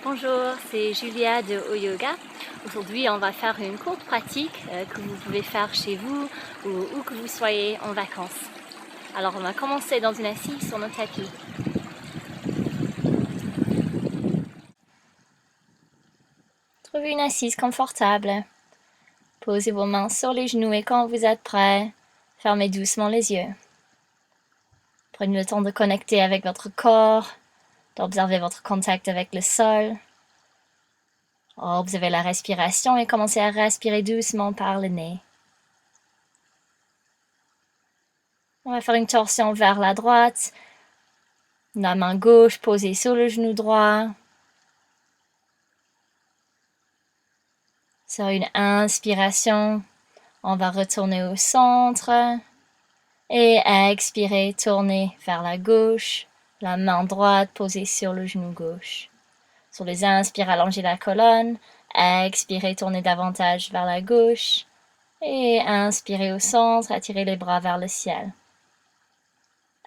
Bonjour, c'est Julia de Oyoga. Aujourd'hui, on va faire une courte pratique que vous pouvez faire chez vous ou où que vous soyez en vacances. Alors, on va commencer dans une assise sur notre tapis. Trouvez une assise confortable. Posez vos mains sur les genoux et quand vous êtes prêt, fermez doucement les yeux. Prenez le temps de connecter avec votre corps, d'observer votre contact avec le sol. Observez la respiration et commencez à respirer doucement par le nez. On va faire une torsion vers la droite. La main gauche posée sur le genou droit. Sur une inspiration, on va retourner au centre. Et expirer, tourner vers la gauche. La main droite posée sur le genou gauche. Sur les inspires, allongez la colonne. Expirez, tournez davantage vers la gauche. Et inspirez au centre, attirez les bras vers le ciel.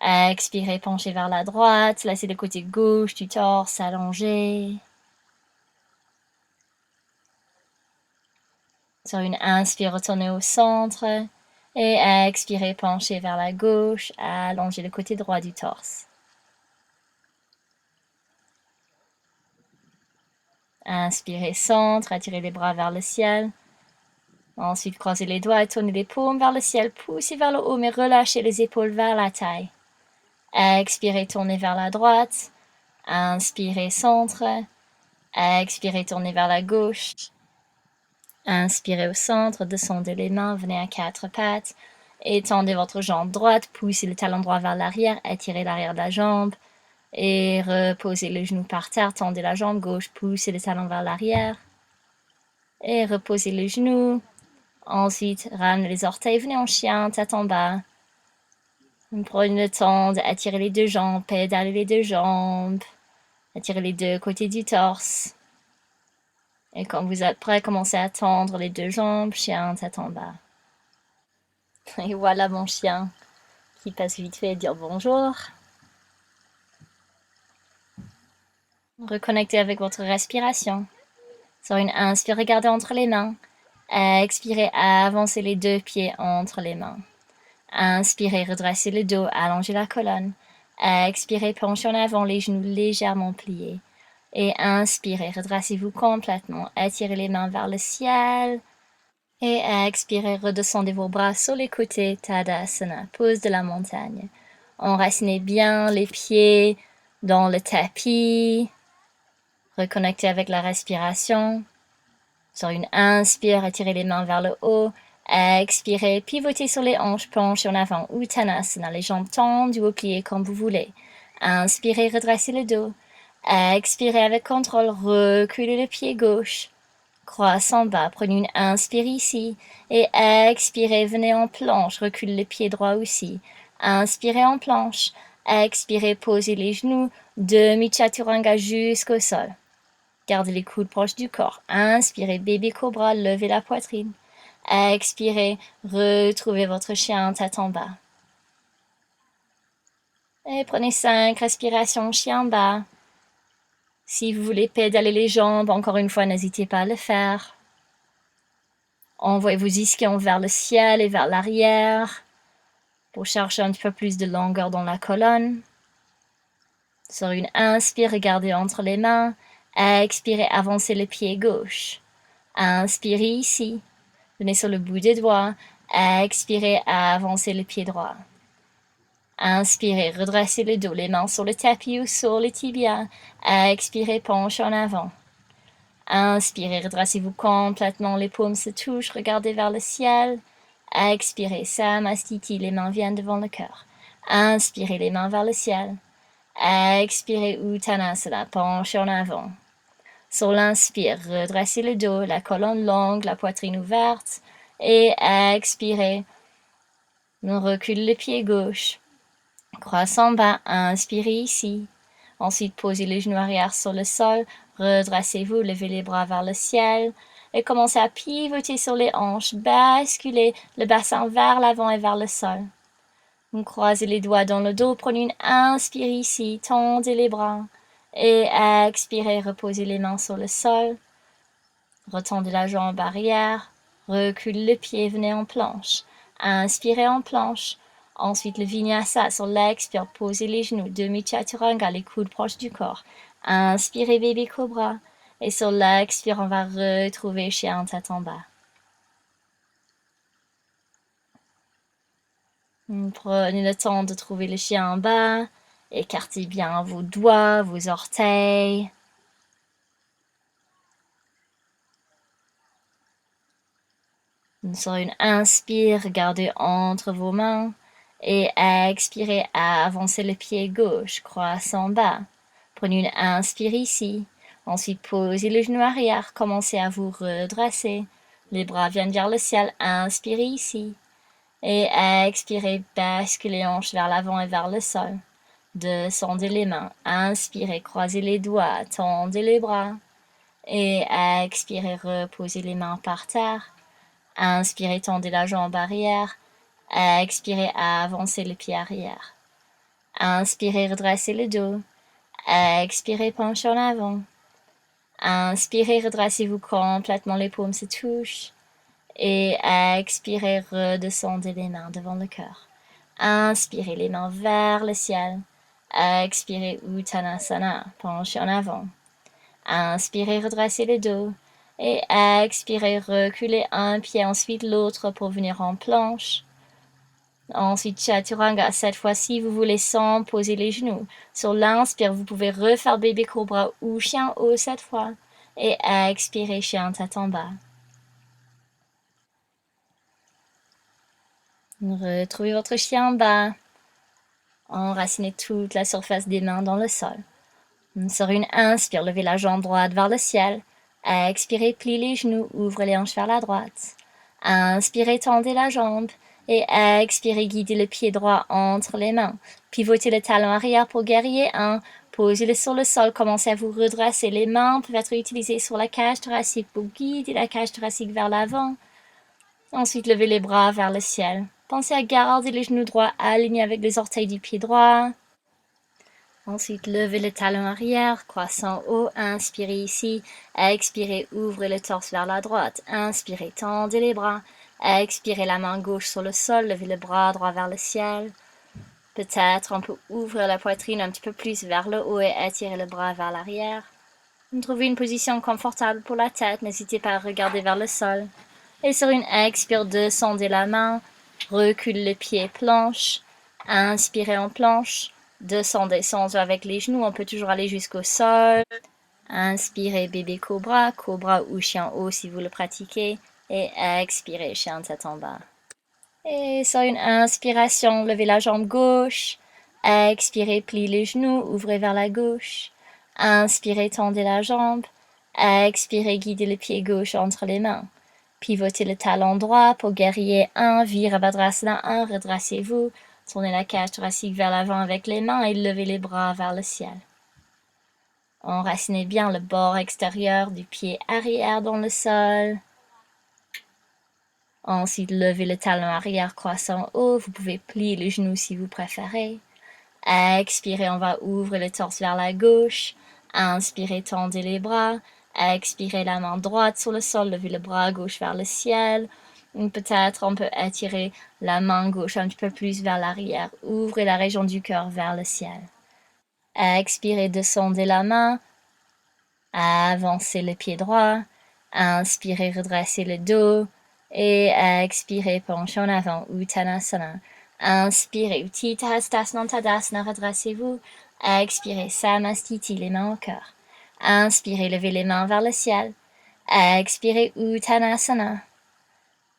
Expirez, penchez vers la droite, laissez le côté gauche du torse s'allonger. Sur une inspire, retournez au centre. Et expirez, penchez vers la gauche, allongez le côté droit du torse. Inspirez, centre, attirez les bras vers le ciel. Ensuite, croisez les doigts et tournez les paumes vers le ciel. Poussez vers le haut, mais relâchez les épaules vers la taille. Expirez, tournez vers la droite. Inspirez, centre. Expirez, tournez vers la gauche. Inspirez au centre, descendez les mains, venez à quatre pattes. Étendez votre jambe droite, poussez le talon droit vers l'arrière, étirez l'arrière de la jambe. Et reposez le genou par terre, tendez la jambe gauche, poussez le talon vers l'arrière. Et reposez le genou. Ensuite, ramenez les orteils, venez en chien, tête en bas. Prenez le temps d'attirer les deux jambes, pédaler les deux jambes. Attirez les deux côtés du torse. Et quand vous êtes prêt, commencez à tendre les deux jambes, chien, tête en bas. Et voilà mon chien qui passe vite fait dire bonjour. Reconnectez avec votre respiration. Sur une inspire, regardez entre les mains. Expirez, avancez les deux pieds entre les mains. Inspirez, redressez le dos, allongez la colonne. Expirez, penchez en avant, les genoux légèrement pliés. Et inspirez, redressez-vous complètement. Étirez les mains vers le ciel. Et expirez, redescendez vos bras sur les côtés, Tadasana, pose de la montagne. Enracinez bien les pieds dans le tapis. Reconnectez avec la respiration. Sur une inspire, attirez les mains vers le haut. Expirez, pivotez sur les hanches, penchez en avant, Uttanasana, les jambes tendues ou pliées comme vous voulez. Inspirez, redressez le dos. Expirez avec contrôle, reculez le pied gauche. Croisse en bas, prenez une inspire ici. Et expirez, venez en planche, reculez le pied droit aussi. Inspirez en planche. Expirez, posez les genoux, demi-chaturanga jusqu'au sol. Gardez les coudes proches du corps. Inspirez, bébé cobra, levez la poitrine. Expirez, retrouvez votre chien tête en bas. Et prenez 5 respirations chien bas. Si vous voulez pédaler les jambes, encore une fois, n'hésitez pas à le faire. Envoyez vos ischions vers le ciel et vers l'arrière pour chercher un petit peu plus de longueur dans la colonne. Sur une inspire, regardez entre les mains. Expirez, avancez le pied gauche. Inspirez ici. Venez sur le bout des doigts. Expirez, avancez le pied droit. Inspirez, redressez le dos, les mains sur le tapis ou sur les tibias. Expirez, penche en avant. Inspirez, redressez-vous complètement, les paumes se touchent, regardez vers le ciel. Expirez, Samastiti, les mains viennent devant le cœur. Inspirez, les mains vers le ciel. Expirez, Uttanasana, penchez en avant. Sur l'inspire, redressez le dos, la colonne longue, la poitrine ouverte. Et expirez, recule le pied gauche. Croisse en bas, inspirez ici. Ensuite, posez les genoux arrière sur le sol. Redressez-vous, levez les bras vers le ciel. Et commencez à pivoter sur les hanches. Basculez le bassin vers l'avant et vers le sol. Vous croisez les doigts dans le dos. Prenez une inspire ici. Tendez les bras. Et expirez, reposez les mains sur le sol. Retendez la jambe arrière. Recule le pied, venez en planche. Inspirez en planche. Ensuite, le vinyasa sur l'expire, posez les genoux. Demi-chaturanga, les coudes proches du corps. Inspirez, bébé cobra. Et sur l'expire, on va retrouver chien tête en bas. Prenez le temps de trouver le chien en bas. Écartez bien vos doigts, vos orteils. Sur une inspire, gardez entre vos mains. Et expirez, avancez le pied gauche, croissant bas. Prenez une inspire ici. Ensuite, posez le genou arrière, commencez à vous redresser. Les bras viennent vers le ciel, inspirez ici. Et expirez, basculez hanche vers l'avant et vers le sol. Descendez les mains, inspirez, croisez les doigts, tendez les bras. Et expirez, reposez les mains par terre. Inspirez, tendez la jambe arrière. Expirez, avancez le pied arrière. Inspirez, redressez le dos. Expirez, penchez en avant. Inspirez, redressez-vous complètement, les paumes se touchent. Et expirez, redescendez les mains devant le cœur. Inspirez les mains vers le ciel. Expirez, Uttanasana, penchez en avant. Inspirez, redressez le dos. Et expirez, reculez un pied, ensuite l'autre pour venir en planche. Ensuite, Chaturanga, cette fois-ci, vous voulez sans poser les genoux. Sur l'inspire, vous pouvez refaire bébé cobra ou chien haut cette fois. Et expirez, chien tête en bas. Retrouvez votre chien en bas. Enracinez toute la surface des mains dans le sol. Sur une inspire, levez la jambe droite vers le ciel. Expirez, pliez les genoux, ouvrez les hanches vers la droite. Inspirez, tendez la jambe. Et expirez, guidez le pied droit entre les mains. Pivotez le talon arrière pour guerrier 1. Posez-le sur le sol, commencez à vous redresser. Les mains peuvent être utilisées sur la cage thoracique pour guider la cage thoracique vers l'avant. Ensuite, levez les bras vers le ciel. Pensez à garder les genoux droits alignés avec les orteils du pied droit. Ensuite, levez le talon arrière, croissant haut, inspirez ici, expirez, ouvrez le torse vers la droite, inspirez, tendez les bras, expirez la main gauche sur le sol, levez le bras droit vers le ciel. Peut-être on peut ouvrir la poitrine un petit peu plus vers le haut et étirer le bras vers l'arrière. Trouvez une position confortable pour la tête, n'hésitez pas à regarder vers le sol. Et sur une expire, descendez la main, recule le pied, planche, inspirez en planche. Descendez sans avec les genoux, on peut toujours aller jusqu'au sol. Inspirez bébé cobra, cobra ou chien haut si vous le pratiquez. Et expirez chien tête en bas. Et sur une inspiration, levez la jambe gauche. Expirez, pliez les genoux, ouvrez vers la gauche. Inspirez, tendez la jambe. Expirez, guidez le pied gauche entre les mains. Pivotez le talon droit pour guerrier 1, Virabhadrasana 1, redressez-vous. Tournez la cage thoracique vers l'avant avec les mains et levez les bras vers le ciel. Enracinez bien le bord extérieur du pied arrière dans le sol. Ensuite, levez le talon arrière croissant haut. Vous pouvez plier les genoux si vous préférez. Expirez, on va ouvrir le torse vers la gauche. Inspirez, tendez les bras. Expirez, la main droite sur le sol, levez le bras gauche vers le ciel. Peut-être on peut étirer la main gauche un petit peu plus vers l'arrière. Ouvrez la région du cœur vers le ciel. Expirez, descendez la main. Avancez le pied droit. Inspirez, redressez le dos. Et expirez, penchez en avant, Uttanasana. Inspirez, Utthita Hastasana Tadasana, redressez-vous. Expirez, Samastiti, les mains au cœur. Inspirez, levez les mains vers le ciel. Expirez, Uttanasana.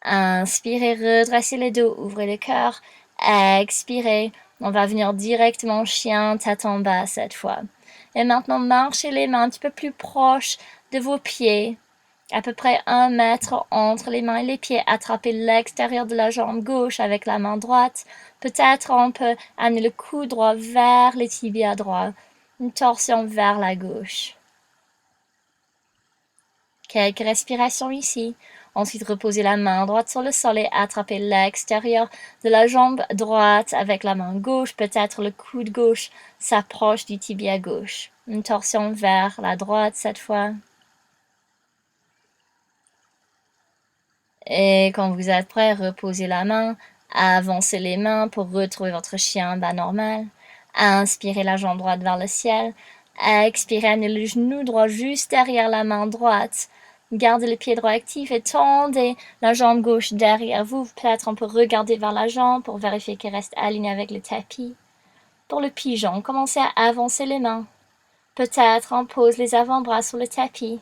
Inspirez, redressez le dos, ouvrez le cœur. Expirez, on va venir directement chien, tête en bas cette fois. Et maintenant, marchez les mains un petit peu plus proches de vos pieds. À peu près 1 mètre entre les mains et les pieds. Attrapez l'extérieur de la jambe gauche avec la main droite. Peut-être on peut amener le cou droit vers les tibias droits. Une torsion vers la gauche. Quelques respirations ici. Ensuite, reposez la main droite sur le sol et attrapez l'extérieur de la jambe droite avec la main gauche. Peut-être le coude gauche s'approche du tibia gauche. Une torsion vers la droite cette fois. Et quand vous êtes prêt, reposez la main, avancez les mains pour retrouver votre chien bas normal. Inspirez la jambe droite vers le ciel. Expirez, amenez le genou droit juste derrière la main droite. Gardez le pied droit actif et tendez la jambe gauche derrière vous. Peut-être on peut regarder vers la jambe pour vérifier qu'elle reste alignée avec le tapis. Pour le pigeon, commencez à avancer les mains. Peut-être on pose les avant-bras sur le tapis.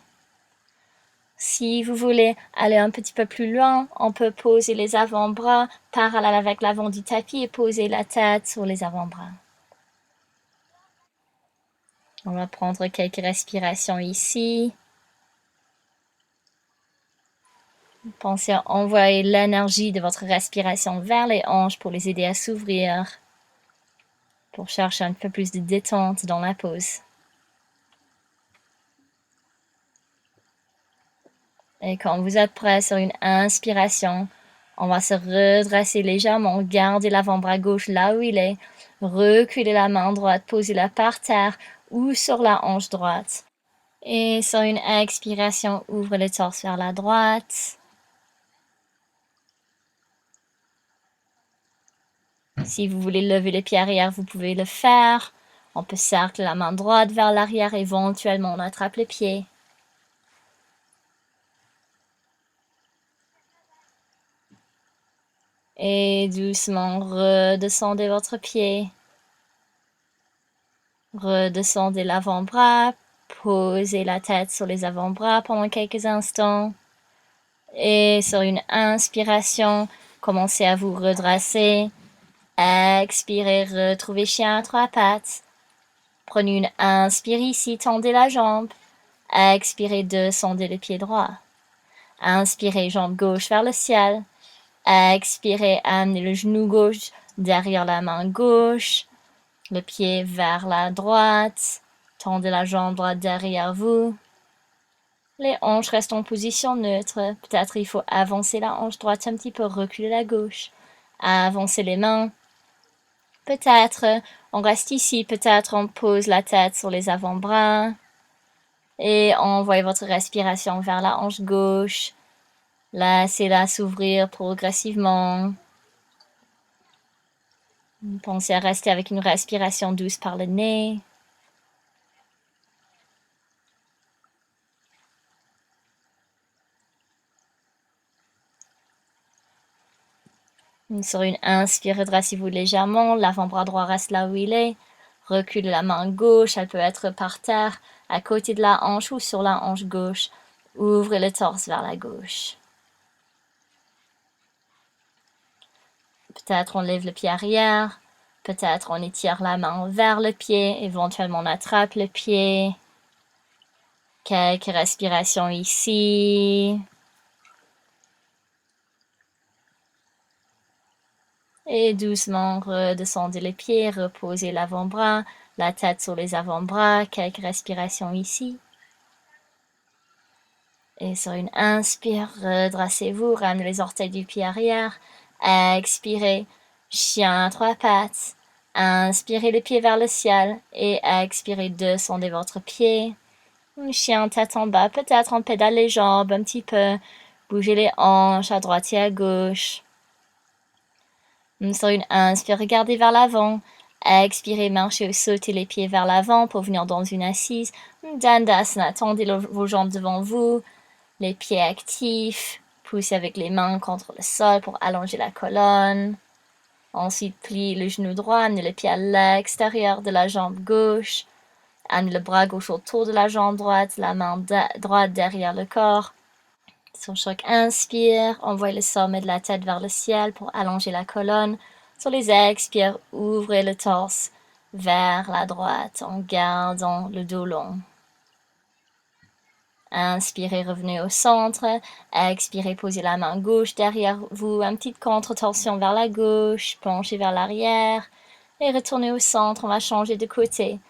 Si vous voulez aller un petit peu plus loin, on peut poser les avant-bras parallèles avec l'avant du tapis et poser la tête sur les avant-bras. On va prendre quelques respirations ici. Pensez à envoyer l'énergie de votre respiration vers les hanches pour les aider à s'ouvrir, pour chercher un peu plus de détente dans la pose. Et quand vous êtes prêt sur une inspiration, on va se redresser légèrement, garder l'avant-bras gauche là où il est, reculer la main droite, posez-la par terre ou sur la hanche droite. Et sur une expiration, ouvrez le torse vers la droite. Si vous voulez lever les pieds arrière, vous pouvez le faire. On peut cercler la main droite vers l'arrière, éventuellement on attrape les pieds. Et doucement, redescendez votre pied. Redescendez l'avant-bras. Posez la tête sur les avant-bras pendant quelques instants. Et sur une inspiration, commencez à vous redresser. Expirez, retrouvez chien à trois pattes. Prenez une inspire ici, tendez la jambe. Expirez, descendez le pied droit. Inspirez, jambe gauche vers le ciel. Expirez, amenez le genou gauche derrière la main gauche. Le pied vers la droite. Tendez la jambe droite derrière vous. Les hanches restent en position neutre. Peut-être il faut avancer la hanche droite un petit peu, reculer la gauche. Avancer les mains. Peut-être on reste ici, peut-être on pose la tête sur les avant-bras. Et envoyez votre respiration vers la hanche gauche. Laissez-la s'ouvrir progressivement. Pensez à rester avec une respiration douce par le nez. Sur une inspire, redressez-vous légèrement. L'avant-bras droit reste là où il est. Reculez la main gauche, elle peut être par terre, à côté de la hanche ou sur la hanche gauche. Ouvrez le torse vers la gauche. Peut-être on lève le pied arrière. Peut-être on étire la main vers le pied. Éventuellement on attrape le pied. Quelques respirations ici. Et doucement redescendez les pieds, reposez l'avant-bras, la tête sur les avant-bras, quelques respirations ici. Et sur une inspire, redressez-vous, ramenez les orteils du pied arrière. Expirez, chien à trois pattes. Inspirez les pieds vers le ciel et expirez, descendez votre pied. Chien tête en bas, peut-être on pédale les jambes un petit peu. Bougez les hanches à droite et à gauche. Sur une inspire, regardez vers l'avant. Expirez, marchez ou sautez les pieds vers l'avant pour venir dans une assise. Dandasana, tendez vos jambes devant vous. Les pieds actifs. Poussez avec les mains contre le sol pour allonger la colonne. Ensuite, pliez le genou droit, amenez le pied à l'extérieur de la jambe gauche. Amenez le bras gauche autour de la jambe droite, la main droite derrière le corps. Sur chaque inspire, envoyez le sommet de la tête vers le ciel pour allonger la colonne. Sur les expires, ouvrez le torse vers la droite en gardant le dos long. Inspirez, revenez au centre. Expirez, posez la main gauche derrière vous. Une petite contre-torsion vers la gauche. Penchez vers l'arrière. Et retournez au centre. On va changer de côté.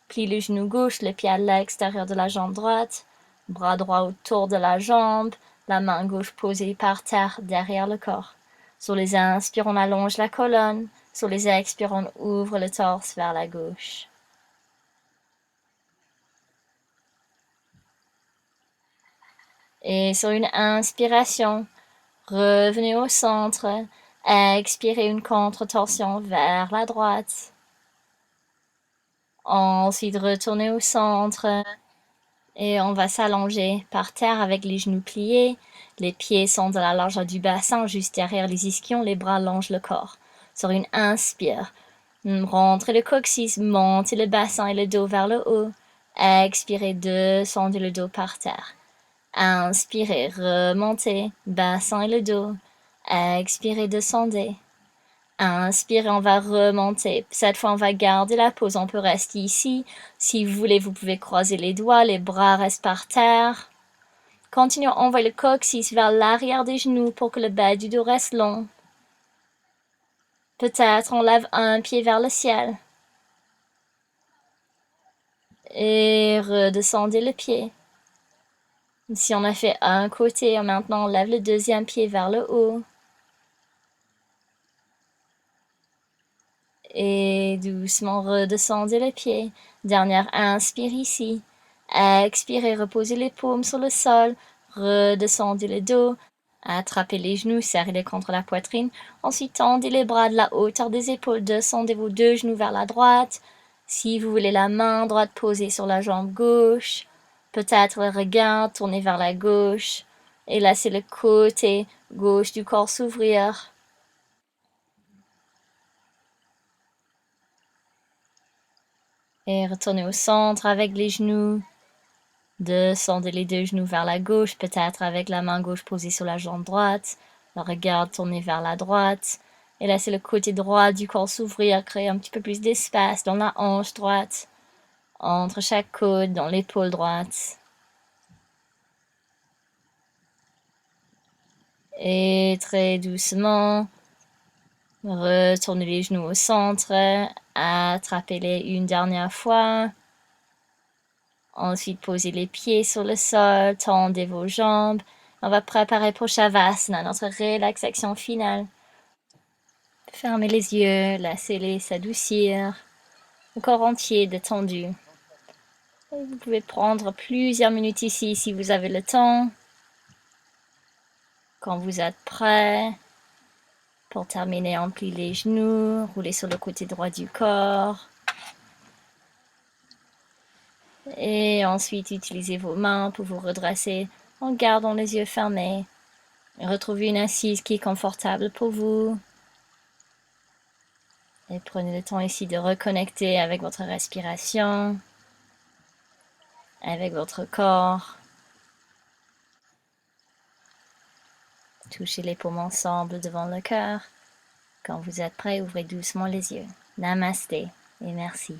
Plie le genou gauche, le pied à l'extérieur de la jambe droite. Bras droit autour de la jambe. la main gauche posée par terre derrière le corps. Sur les inspires, on allonge la colonne. Sur les expires, on ouvre le torse vers la gauche. Et sur une inspiration, revenez au centre. Expirez une contre-torsion vers la droite. Ensuite, retournez au centre. Et on va s'allonger par terre avec les genoux pliés. Les pieds sont de la largeur du bassin, juste derrière les ischions. Les bras longent le corps. Sur une inspire, rentrez le coccyx, montez le bassin et le dos vers le haut. Expirez, descendez le dos par terre. Inspirez, remontez, bassin et le dos. Expirez, descendez. Inspirez, on va remonter. Cette fois, on va garder la pose. On peut rester ici. Si vous voulez, vous pouvez croiser les doigts. Les bras restent par terre. Continuons, envoie le coccyx vers l'arrière des genoux pour que le bas du dos reste long. Peut-être on lève un pied vers le ciel. Et redescendez le pied. Si on a fait un côté, maintenant on lève le deuxième pied vers le haut. Et doucement redescendez le pied. Dernière inspire ici. Expirez, reposez les paumes sur le sol. Redescendez le dos. Attrapez les genoux, serrez-les contre la poitrine. Ensuite, tendez les bras de la hauteur des épaules. Descendez vos deux genoux vers la droite. Si vous voulez la main droite posée sur la jambe gauche. Peut-être le regard tourné vers la gauche. Et laissez le côté gauche du corps s'ouvrir. Et retournez au centre avec les genoux. Descendez les deux genoux vers la gauche, peut-être avec la main gauche posée sur la jambe droite. Le regard tourné vers la droite. Et laissez le côté droit du corps s'ouvrir, créer un petit peu plus d'espace dans la hanche droite. Entre chaque côte, dans l'épaule droite. Et très doucement, retournez les genoux au centre. Attrapez-les une dernière fois. Ensuite, posez les pieds sur le sol, tendez vos jambes. On va préparer pour Shavasana, notre relaxation finale. Fermez les yeux, laissez-les s'adoucir. Le corps entier détendu. Et vous pouvez prendre plusieurs minutes ici si vous avez le temps. Quand vous êtes prêt, pour terminer, on plie les genoux, roulez sur le côté droit du corps. Et ensuite, utilisez vos mains pour vous redresser en gardant les yeux fermés. Retrouvez une assise qui est confortable pour vous. Et prenez le temps ici de reconnecter avec votre respiration, avec votre corps. Touchez les paumes ensemble devant le cœur. Quand vous êtes prêt, ouvrez doucement les yeux. Namasté et merci.